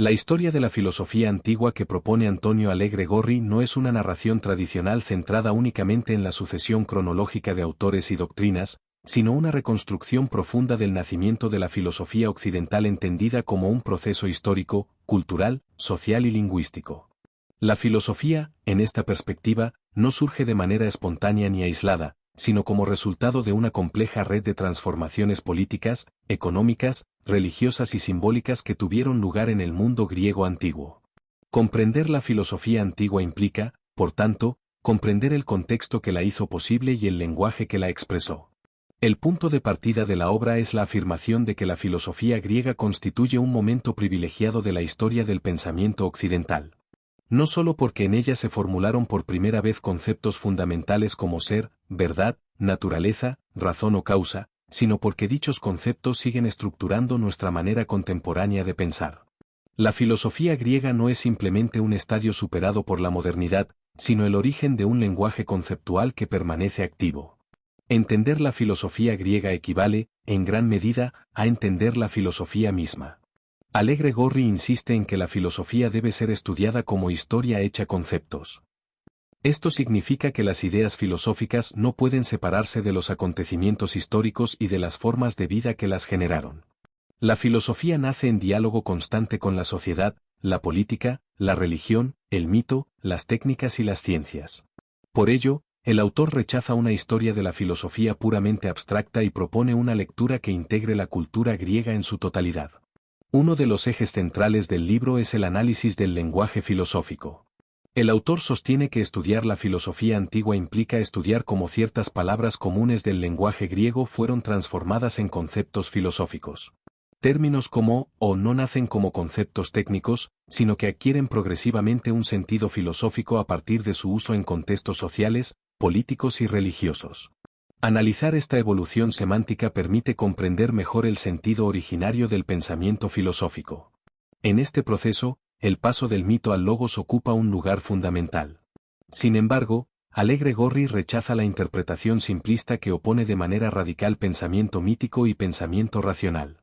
La historia de la filosofía antigua que propone Antonio Alegre Gorri no es una narración tradicional centrada únicamente en la sucesión cronológica de autores y doctrinas, sino una reconstrucción profunda del nacimiento de la filosofía occidental entendida como un proceso histórico, cultural, social y lingüístico. La filosofía, en esta perspectiva, no surge de manera espontánea ni aislada, sino como resultado de una compleja red de transformaciones políticas, económicas, religiosas y simbólicas que tuvieron lugar en el mundo griego antiguo. Comprender la filosofía antigua implica, por tanto, comprender el contexto que la hizo posible y el lenguaje que la expresó. El punto de partida de la obra es la afirmación de que la filosofía griega constituye un momento privilegiado de la historia del pensamiento occidental. No solo porque en ella se formularon por primera vez conceptos fundamentales como ser, verdad, naturaleza, razón o causa, sino porque dichos conceptos siguen estructurando nuestra manera contemporánea de pensar. La filosofía griega no es simplemente un estadio superado por la modernidad, sino el origen de un lenguaje conceptual que permanece activo. Entender la filosofía griega equivale, en gran medida, a entender la filosofía misma. Alegre Gorri insiste en que la filosofía debe ser estudiada como historia hecha conceptos. Esto significa que las ideas filosóficas no pueden separarse de los acontecimientos históricos y de las formas de vida que las generaron. La filosofía nace en diálogo constante con la sociedad, la política, la religión, el mito, las técnicas y las ciencias. Por ello, el autor rechaza una historia de la filosofía puramente abstracta y propone una lectura que integre la cultura griega en su totalidad. Uno de los ejes centrales del libro es el análisis del lenguaje filosófico. El autor sostiene que estudiar la filosofía antigua implica estudiar cómo ciertas palabras comunes del lenguaje griego fueron transformadas en conceptos filosóficos. Términos como o no nacen como conceptos técnicos, sino que adquieren progresivamente un sentido filosófico a partir de su uso en contextos sociales, políticos y religiosos. Analizar esta evolución semántica permite comprender mejor el sentido originario del pensamiento filosófico. En este proceso, el paso del mito al logos ocupa un lugar fundamental. Sin embargo, Alegre Gorri rechaza la interpretación simplista que opone de manera radical pensamiento mítico y pensamiento racional.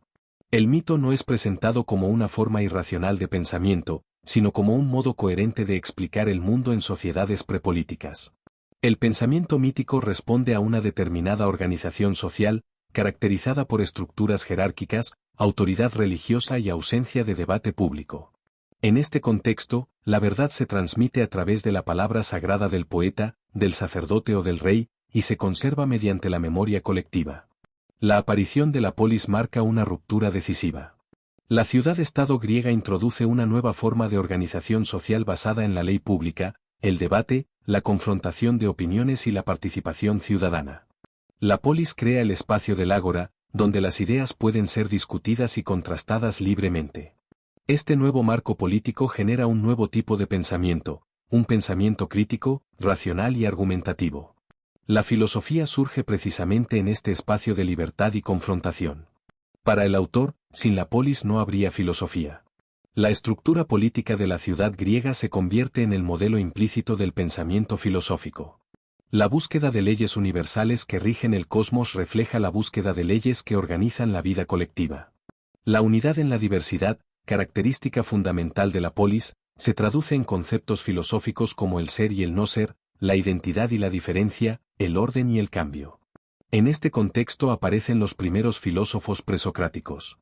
El mito no es presentado como una forma irracional de pensamiento, sino como un modo coherente de explicar el mundo en sociedades prepolíticas. El pensamiento mítico responde a una determinada organización social, caracterizada por estructuras jerárquicas, autoridad religiosa y ausencia de debate público. En este contexto, la verdad se transmite a través de la palabra sagrada del poeta, del sacerdote o del rey, y se conserva mediante la memoria colectiva. La aparición de la polis marca una ruptura decisiva. La ciudad-estado griega introduce una nueva forma de organización social basada en la ley pública, el debate, la confrontación de opiniones y la participación ciudadana. La polis crea el espacio del ágora, donde las ideas pueden ser discutidas y contrastadas libremente. Este nuevo marco político genera un nuevo tipo de pensamiento, un pensamiento crítico, racional y argumentativo. La filosofía surge precisamente en este espacio de libertad y confrontación. Para el autor, sin la polis no habría filosofía. La estructura política de la ciudad griega se convierte en el modelo implícito del pensamiento filosófico. La búsqueda de leyes universales que rigen el cosmos refleja la búsqueda de leyes que organizan la vida colectiva. La unidad en la diversidad, característica fundamental de la polis, se traduce en conceptos filosóficos como el ser y el no ser, la identidad y la diferencia, el orden y el cambio. En este contexto aparecen los primeros filósofos presocráticos.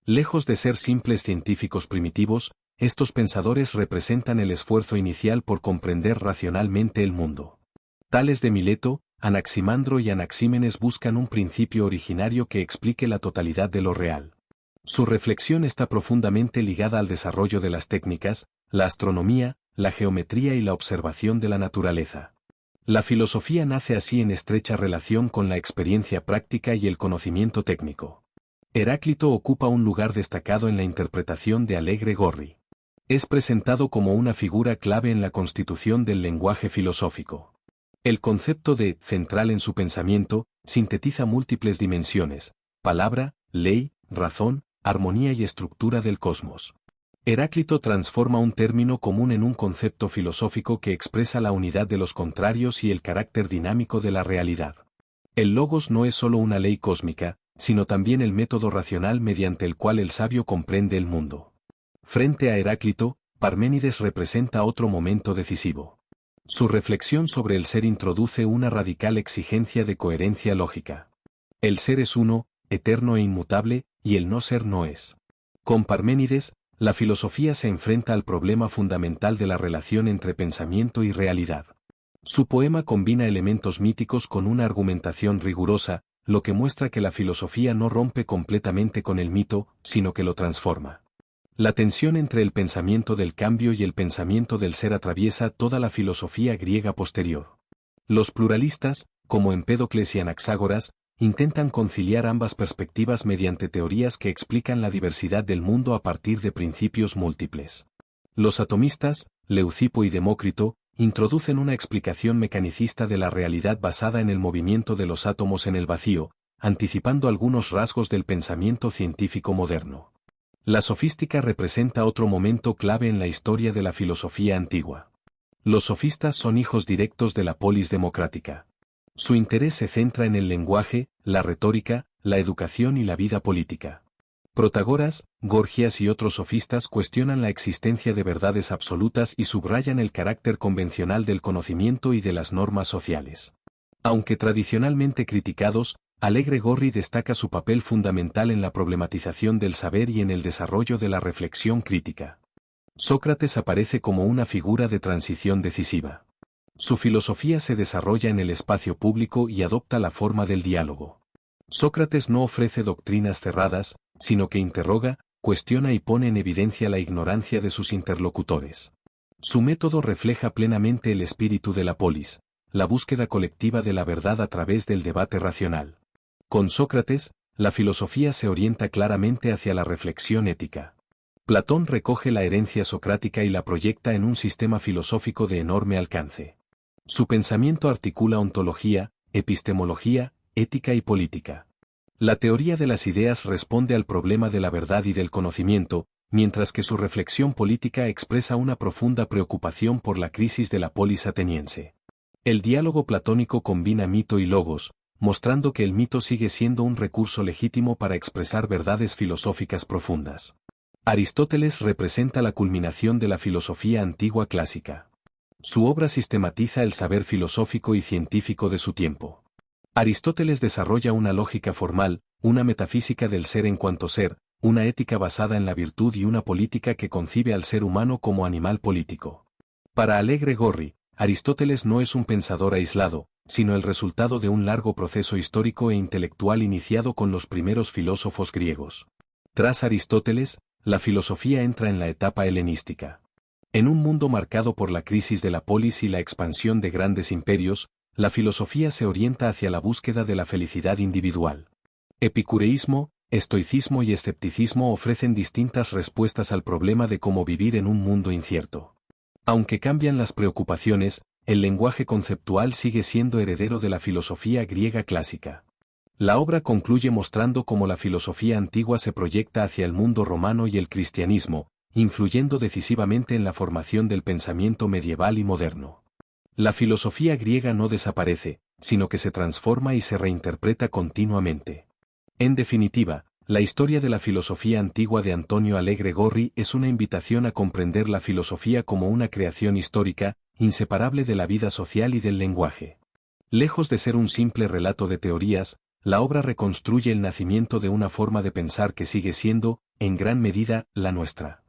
Lejos de ser simples científicos primitivos, estos pensadores representan el esfuerzo inicial por comprender racionalmente el mundo. Tales de Mileto, Anaximandro y Anaxímenes buscan un principio originario que explique la totalidad de lo real. Su reflexión está profundamente ligada al desarrollo de las técnicas, la astronomía, la geometría y la observación de la naturaleza. La filosofía nace así en estrecha relación con la experiencia práctica y el conocimiento técnico. Heráclito ocupa un lugar destacado en la interpretación de Alegre Gorri. Es presentado como una figura clave en la constitución del lenguaje filosófico. El concepto de central en su pensamiento sintetiza múltiples dimensiones: palabra, ley, razón, armonía y estructura del cosmos. Heráclito transforma un término común en un concepto filosófico que expresa la unidad de los contrarios y el carácter dinámico de la realidad. El logos no es solo una ley cósmica, sino también el método racional mediante el cual el sabio comprende el mundo. Frente a Heráclito, Parménides representa otro momento decisivo. Su reflexión sobre el ser introduce una radical exigencia de coherencia lógica. El ser es uno, eterno e inmutable, y el no ser no es. Con Parménides, la filosofía se enfrenta al problema fundamental de la relación entre pensamiento y realidad. Su poema combina elementos míticos con una argumentación rigurosa, lo que muestra que la filosofía no rompe completamente con el mito, sino que lo transforma. La tensión entre el pensamiento del cambio y el pensamiento del ser atraviesa toda la filosofía griega posterior. Los pluralistas, como Empédocles y Anaxágoras, intentan conciliar ambas perspectivas mediante teorías que explican la diversidad del mundo a partir de principios múltiples. Los atomistas, Leucipo y Demócrito, introducen una explicación mecanicista de la realidad basada en el movimiento de los átomos en el vacío, anticipando algunos rasgos del pensamiento científico moderno. La sofística representa otro momento clave en la historia de la filosofía antigua. Los sofistas son hijos directos de la polis democrática. Su interés se centra en el lenguaje, la retórica, la educación y la vida política. Protagoras, Gorgias y otros sofistas cuestionan la existencia de verdades absolutas y subrayan el carácter convencional del conocimiento y de las normas sociales. Aunque tradicionalmente criticados, Alegre Gorri destaca su papel fundamental en la problematización del saber y en el desarrollo de la reflexión crítica. Sócrates aparece como una figura de transición decisiva. Su filosofía se desarrolla en el espacio público y adopta la forma del diálogo. Sócrates no ofrece doctrinas cerradas, sino que interroga, cuestiona y pone en evidencia la ignorancia de sus interlocutores. Su método refleja plenamente el espíritu de la polis, la búsqueda colectiva de la verdad a través del debate racional. Con Sócrates, la filosofía se orienta claramente hacia la reflexión ética. Platón recoge la herencia socrática y la proyecta en un sistema filosófico de enorme alcance. Su pensamiento articula ontología, epistemología, ética y política. La teoría de las ideas responde al problema de la verdad y del conocimiento, mientras que su reflexión política expresa una profunda preocupación por la crisis de la polis ateniense. El diálogo platónico combina mito y logos, mostrando que el mito sigue siendo un recurso legítimo para expresar verdades filosóficas profundas. Aristóteles representa la culminación de la filosofía antigua clásica. Su obra sistematiza el saber filosófico y científico de su tiempo. Aristóteles desarrolla una lógica formal, una metafísica del ser en cuanto ser, una ética basada en la virtud y una política que concibe al ser humano como animal político. Para Alegre Gorri, Aristóteles no es un pensador aislado, sino el resultado de un largo proceso histórico e intelectual iniciado con los primeros filósofos griegos. Tras Aristóteles, la filosofía entra en la etapa helenística. En un mundo marcado por la crisis de la polis y la expansión de grandes imperios, la filosofía se orienta hacia la búsqueda de la felicidad individual. Epicureísmo, estoicismo y escepticismo ofrecen distintas respuestas al problema de cómo vivir en un mundo incierto. Aunque cambian las preocupaciones, el lenguaje conceptual sigue siendo heredero de la filosofía griega clásica. La obra concluye mostrando cómo la filosofía antigua se proyecta hacia el mundo romano y el cristianismo, influyendo decisivamente en la formación del pensamiento medieval y moderno. La filosofía griega no desaparece, sino que se transforma y se reinterpreta continuamente. En definitiva, la historia de la filosofía antigua de Antonio Alegre Gorri es una invitación a comprender la filosofía como una creación histórica, inseparable de la vida social y del lenguaje. Lejos de ser un simple relato de teorías, la obra reconstruye el nacimiento de una forma de pensar que sigue siendo, en gran medida, la nuestra.